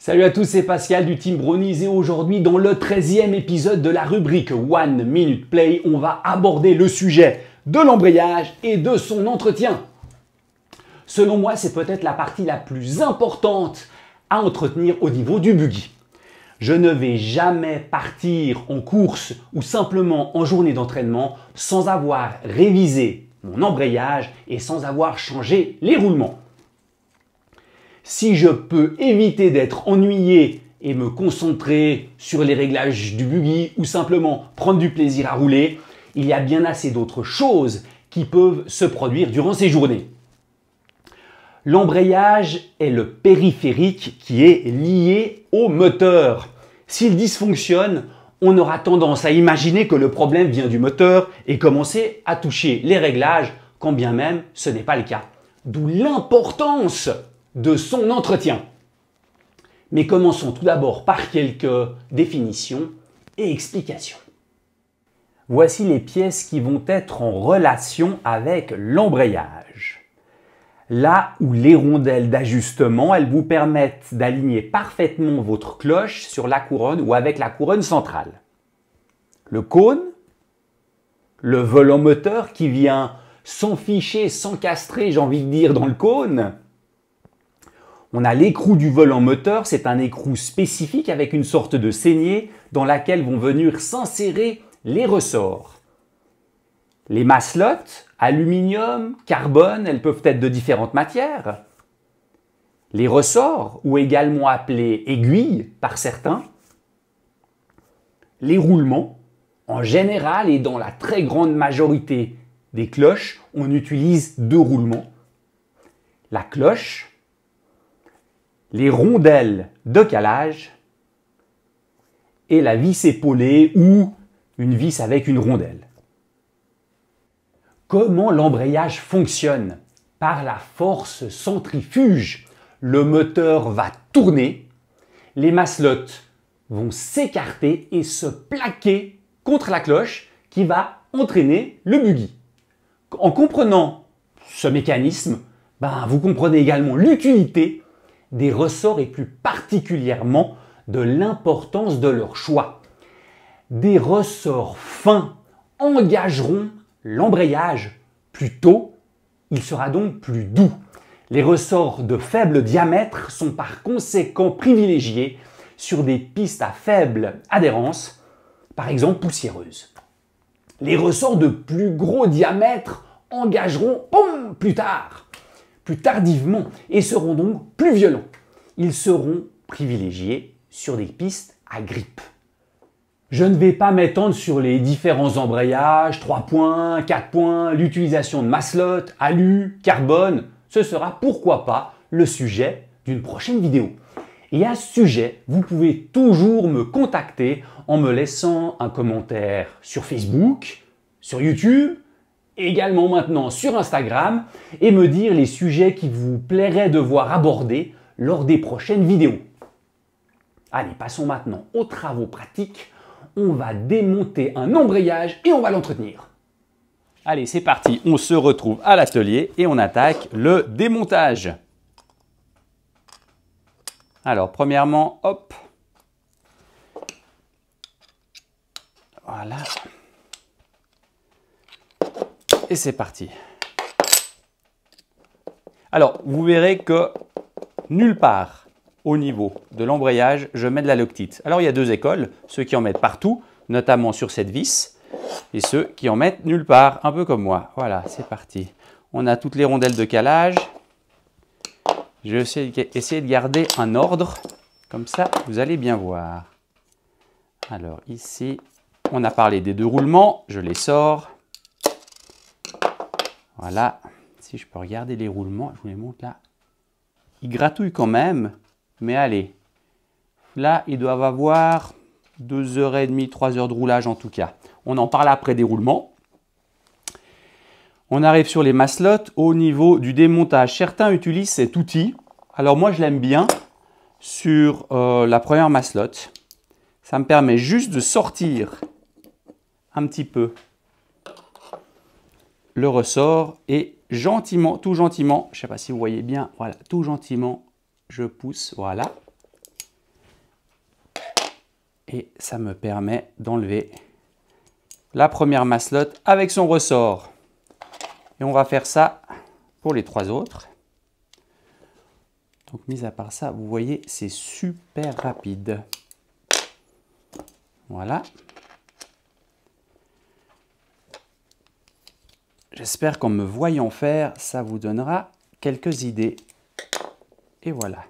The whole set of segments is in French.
Salut à tous, c'est Pascal du Team Brownies et aujourd'hui dans le 13e épisode de la rubrique One Minute Play, on va aborder le sujet de l'embrayage et de son entretien. Selon moi, c'est peut-être la partie la plus importante à entretenir au niveau du buggy. Je ne vais jamais partir en course ou simplement en journée d'entraînement sans avoir révisé mon embrayage et sans avoir changé les roulements. Si je peux éviter d'être ennuyé et me concentrer sur les réglages du buggy ou simplement prendre du plaisir à rouler, il y a bien assez d'autres choses qui peuvent se produire durant ces journées. L'embrayage est le périphérique qui est lié au moteur. S'il dysfonctionne, on aura tendance à imaginer que le problème vient du moteur et commencer à toucher les réglages, quand bien même ce n'est pas le cas. D'où l'importance de son entretien. Mais commençons tout d'abord par quelques définitions et explications. Voici les pièces qui vont être en relation avec l'embrayage. Là où les rondelles d'ajustement, elles vous permettent d'aligner parfaitement votre cloche sur la couronne ou avec la couronne centrale. Le cône, le volant moteur qui vient s'enficher, s'encastrer, j'ai envie de dire, dans le cône. On a l'écrou du volant moteur, c'est un écrou spécifique avec une sorte de saignée dans laquelle vont venir s'insérer les ressorts. Les maslottes, aluminium, carbone, elles peuvent être de différentes matières. Les ressorts, ou également appelés aiguilles par certains. Les roulements, en général et dans la très grande majorité des cloches, on utilise deux roulements. La cloche, les rondelles de calage et la vis épaulée ou une vis avec une rondelle. Comment l'embrayage fonctionne? Par la force centrifuge. Le moteur va tourner, les maslottes vont s'écarter et se plaquer contre la cloche qui va entraîner le buggy. En comprenant ce mécanisme, vous comprenez également l'utilité des ressorts et plus particulièrement de l'importance de leur choix. Des ressorts fins engageront l'embrayage plus tôt, il sera donc plus doux. Les ressorts de faible diamètre sont par conséquent privilégiés sur des pistes à faible adhérence, par exemple poussiéreuses. Les ressorts de plus gros diamètre engageront plus tardivement et seront donc plus violents. Ils seront privilégiés sur des pistes à grippe. Je ne vais pas m'étendre sur les différents embrayages, 3 points, 4 points, l'utilisation de maslottes, alu, carbone. Ce sera pourquoi pas le sujet d'une prochaine vidéo. Et à ce sujet, vous pouvez toujours me contacter en me laissant un commentaire sur Facebook, sur YouTube, également maintenant sur Instagram et me dire les sujets qui vous plairaient de voir abordés lors des prochaines vidéos. Allez, passons maintenant aux travaux pratiques. On va démonter un embrayage et on va l'entretenir. Allez, c'est parti. On se retrouve à l'atelier et on attaque le démontage. Alors, premièrement, hop. Voilà. Et c'est parti. Alors, vous verrez que nulle part au niveau de l'embrayage, je mets de la Loctite. Alors, il y a deux écoles, ceux qui en mettent partout, notamment sur cette vis, et ceux qui en mettent nulle part, un peu comme moi. Voilà, c'est parti. On a toutes les rondelles de calage. Je vais essayer de garder un ordre, comme ça, vous allez bien voir. Alors, ici, on a parlé des deux roulements, je les sors. Voilà, si je peux regarder les roulements, je vous les montre là. Ils gratouillent quand même, mais allez. Là, ils doivent avoir 2h30, 3 heures de roulage en tout cas. On en parle après des roulements. On arrive sur les maslottes au niveau du démontage. Certains utilisent cet outil. Alors moi, je l'aime bien sur la première maslotte. Ça me permet juste de sortir un petit peu le ressort et gentiment, tout gentiment, je ne sais pas si vous voyez bien, voilà, tout gentiment, je pousse, voilà. Et ça me permet d'enlever la première masselotte avec son ressort. Et on va faire ça pour les 3 autres. Donc, mis à part ça, vous voyez, c'est super rapide. Voilà. J'espère qu'en me voyant faire, ça vous donnera quelques idées. Et voilà.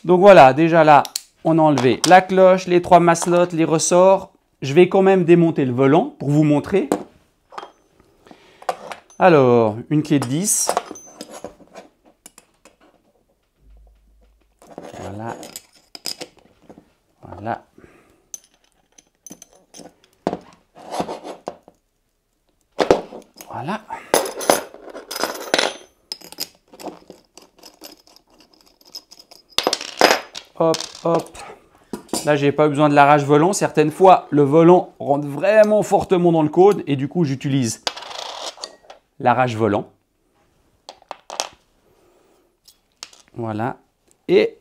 Donc voilà, déjà là, on a enlevé la cloche, les 3 masselottes, les ressorts. Je vais quand même démonter le volant pour vous montrer. Alors, une clé de 10. Voilà. Voilà. Voilà. Hop, hop. Là, j'ai pas besoin de l'arrache volant. Certaines fois, le volant rentre vraiment fortement dans le cône et du coup, j'utilise l'arrache volant. Voilà. Et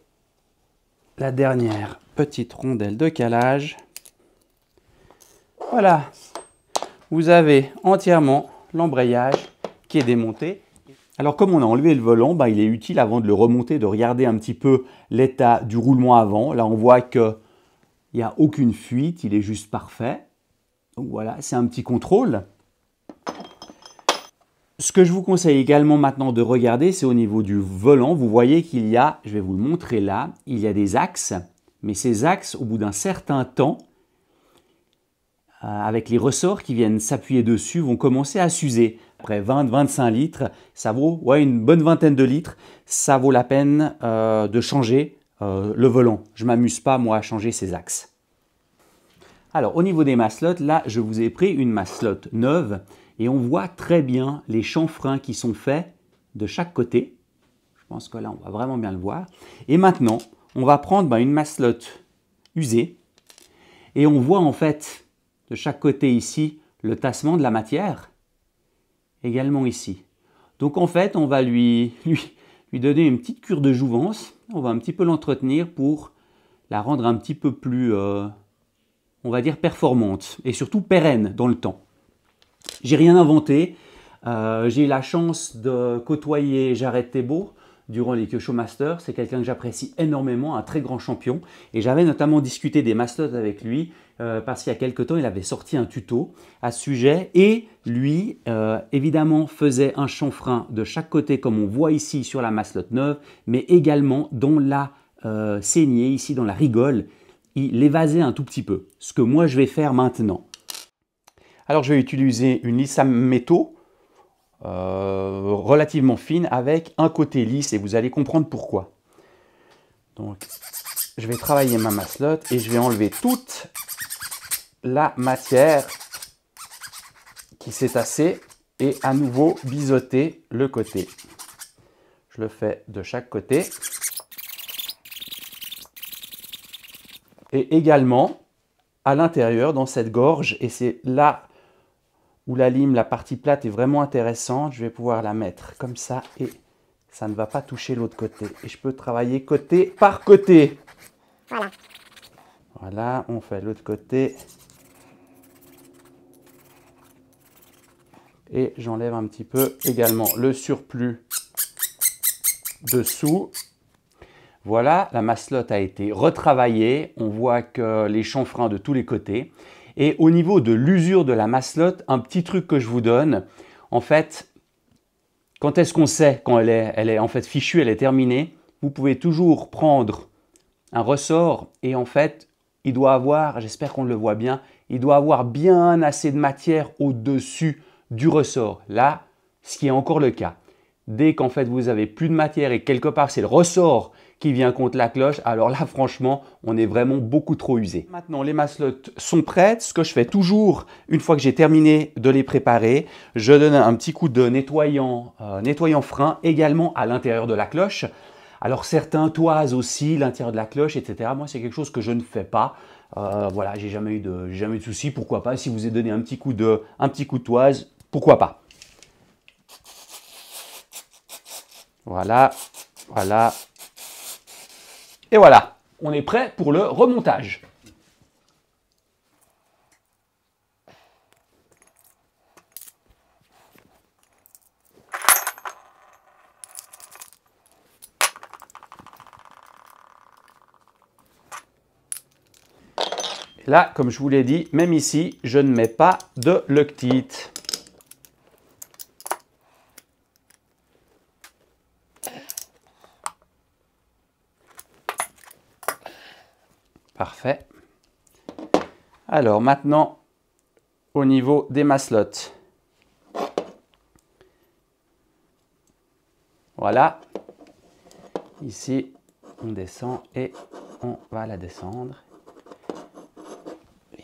la dernière petite rondelle de calage. Voilà. Vous avez entièrement l'embrayage qui est démonté. Alors comme on a enlevé le volant, il est utile avant de le remonter de regarder un petit peu l'état du roulement avant. Là on voit qu'il n'y a aucune fuite, il est juste parfait. Donc voilà, c'est un petit contrôle. Ce que je vous conseille également maintenant de regarder, c'est au niveau du volant. Vous voyez qu'il y a, je vais vous le montrer là, il y a des axes. Mais ces axes, au bout d'un certain temps, avec les ressorts qui viennent s'appuyer dessus, vont commencer à s'user. Après 20-25 litres, ça vaut une bonne vingtaine de litres, ça vaut la peine de changer le volant. Je ne m'amuse pas, moi, à changer ces axes. Alors, au niveau des masselottes, là, je vous ai pris une masselotte neuve et on voit très bien les chanfreins qui sont faits de chaque côté. Je pense que là, on va vraiment bien le voir. Et maintenant, on va prendre une masselotte usée et on voit en fait de chaque côté ici le tassement de la matière, également ici. Donc en fait, on va lui donner une petite cure de jouvence, on va un petit peu l'entretenir pour la rendre un petit peu plus, on va dire, performante et surtout pérenne dans le temps. J'ai rien inventé, j'ai eu la chance de côtoyer Jared Thébault durant les Kyosho Masters. C'est quelqu'un que j'apprécie énormément, un très grand champion. Et j'avais notamment discuté des masselottes avec lui parce qu'il y a quelques temps, il avait sorti un tuto à ce sujet. Et lui, évidemment, faisait un chanfrein de chaque côté, comme on voit ici sur la masselotte neuve, mais également dans la saignée, ici dans la rigole, il évasait un tout petit peu. Ce que moi, je vais faire maintenant. Alors, je vais utiliser une lisse à métaux relativement fine avec un côté lisse et vous allez comprendre pourquoi. Donc, je vais travailler ma masselotte et je vais enlever toute la matière qui s'est tassée et à nouveau biseauter le côté. Je le fais de chaque côté. Et également à l'intérieur dans cette gorge, et c'est là où la lime, la partie plate est vraiment intéressante. Je vais pouvoir la mettre comme ça et ça ne va pas toucher l'autre côté. Et je peux travailler côté par côté. Voilà. Voilà, on fait l'autre côté. Et j'enlève un petit peu également le surplus dessous. Voilà, la masselotte a été retravaillée. On voit que les chanfreins de tous les côtés. Et au niveau de l'usure de la masselotte, un petit truc que je vous donne. En fait, quand est-ce qu'on sait quand elle est en fait fichue, elle est terminée? Vous pouvez toujours prendre un ressort et en fait, il doit avoir, j'espère qu'on le voit bien, il doit avoir bien assez de matière au-dessus du ressort. Là, ce qui est encore le cas. Dès qu'en fait vous avez plus de matière et quelque part c'est le ressort qui vient contre la cloche, alors là franchement on est vraiment beaucoup trop usé. Maintenant les masselottes sont prêtes. Ce que je fais toujours une fois que j'ai terminé de les préparer, je donne un petit coup de nettoyant frein également à l'intérieur de la cloche. Alors certains toisent aussi l'intérieur de la cloche, etc. Moi c'est quelque chose que je ne fais pas. Voilà, j'ai jamais eu de soucis. Pourquoi pas? Si vous avez donné un petit coup de toise, pourquoi pas? Voilà, voilà. Et voilà. on est prêt pour le remontage. Là, comme je vous l'ai dit, même ici, je ne mets pas de Loctite. Parfait. Alors maintenant, au niveau des maslottes. Voilà. Ici, on descend et on va la descendre.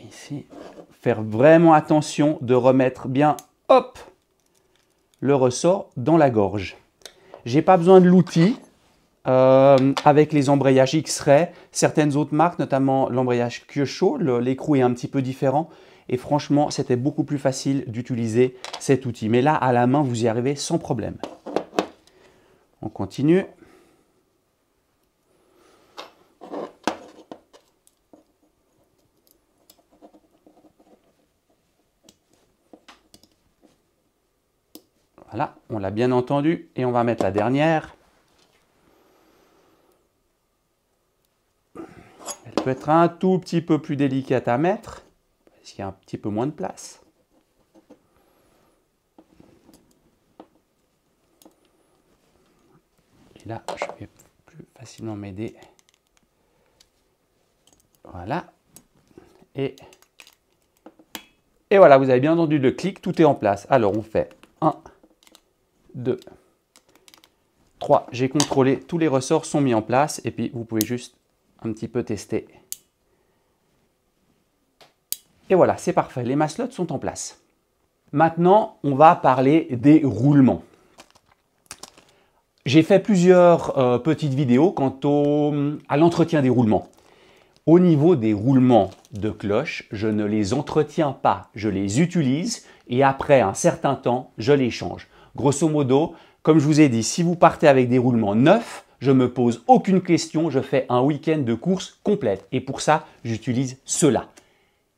Ici, faire vraiment attention de remettre bien, hop, le ressort dans la gorge. J'ai pas besoin de l'outil avec les embrayages X-Ray. Certaines autres marques, notamment l'embrayage Kyosho, l'écrou est un petit peu différent. Et franchement, c'était beaucoup plus facile d'utiliser cet outil. Mais là, à la main, vous y arrivez sans problème. On continue. Voilà, on l'a bien entendu et on va mettre la dernière. Elle peut être un tout petit peu plus délicate à mettre, parce qu'il y a un petit peu moins de place. Et là, je vais plus facilement m'aider. Voilà. Et voilà, vous avez bien entendu le clic, tout est en place. Alors, on fait 1, 2, 3. J'ai contrôlé, tous les ressorts sont mis en place. Et puis, vous pouvez juste un petit peu tester. Et voilà, c'est parfait. Les maslottes sont en place. Maintenant, on va parler des roulements. J'ai fait plusieurs petites vidéos quant à l'entretien des roulements. Au niveau des roulements de cloche, je ne les entretiens pas, je les utilise et après un certain temps, je les change. Grosso modo, comme je vous ai dit, si vous partez avec des roulements neufs, je ne me pose aucune question, je fais un week-end de course complète. Et pour ça, j'utilise cela.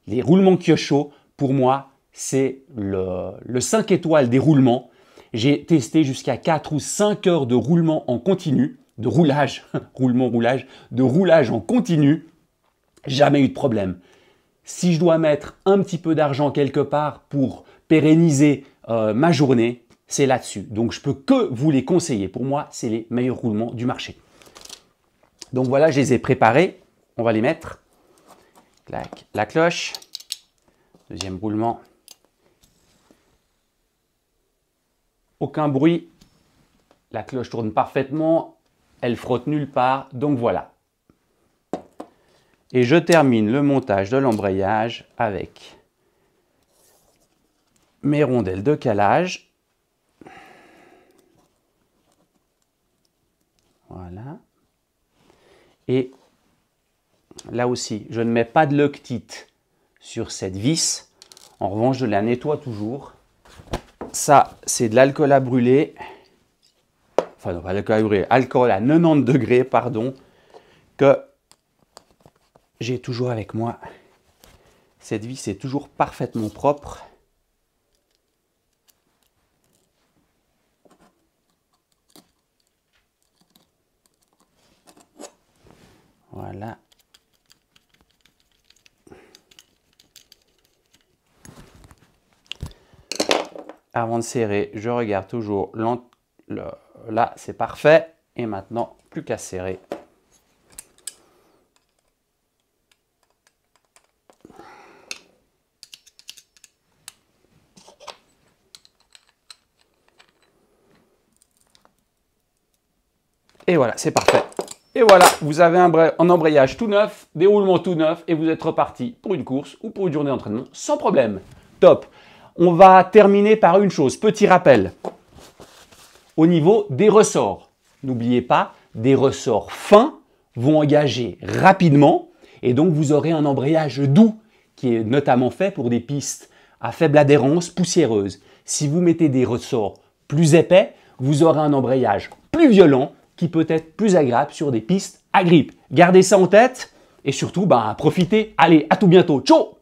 Les roulements Kyosho, pour moi, c'est le 5 étoiles des roulements. J'ai testé jusqu'à 4 ou 5 heures de roulement en continu, de roulage, de roulage en continu. Jamais eu de problème. Si je dois mettre un petit peu d'argent quelque part pour pérenniser ma journée, c'est là-dessus. Donc, je peux que vous les conseiller. Pour moi, c'est les meilleurs roulements du marché. Donc, voilà, je les ai préparés. On va les mettre. Clac, la cloche. Deuxième roulement. Aucun bruit. La cloche tourne parfaitement. Elle frotte nulle part. Donc, voilà. Et je termine le montage de l'embrayage avec mes rondelles de calage. Voilà. Et là aussi, je ne mets pas de Loctite sur cette vis. En revanche, je la nettoie toujours. Ça, c'est de l'alcool à brûler. Enfin, non, pas l'alcool à brûler. Alcool à 90 degrés, pardon. Que j'ai toujours avec moi. Cette vis est toujours parfaitement propre. Voilà. Avant de serrer, je regarde toujours là, c'est parfait. Et maintenant, plus qu'à serrer. Et voilà, c'est parfait. Et voilà, vous avez un embrayage tout neuf, des roulements tout neufs et vous êtes reparti pour une course ou pour une journée d'entraînement sans problème. Top. On va terminer par une chose, petit rappel. Au niveau des ressorts, n'oubliez pas, des ressorts fins vont engager rapidement et donc vous aurez un embrayage doux qui est notamment fait pour des pistes à faible adhérence poussiéreuses. Si vous mettez des ressorts plus épais, vous aurez un embrayage plus violent qui peut être plus agréable sur des pistes à grippe. Gardez ça en tête et surtout, profitez. Allez, à tout bientôt. Ciao!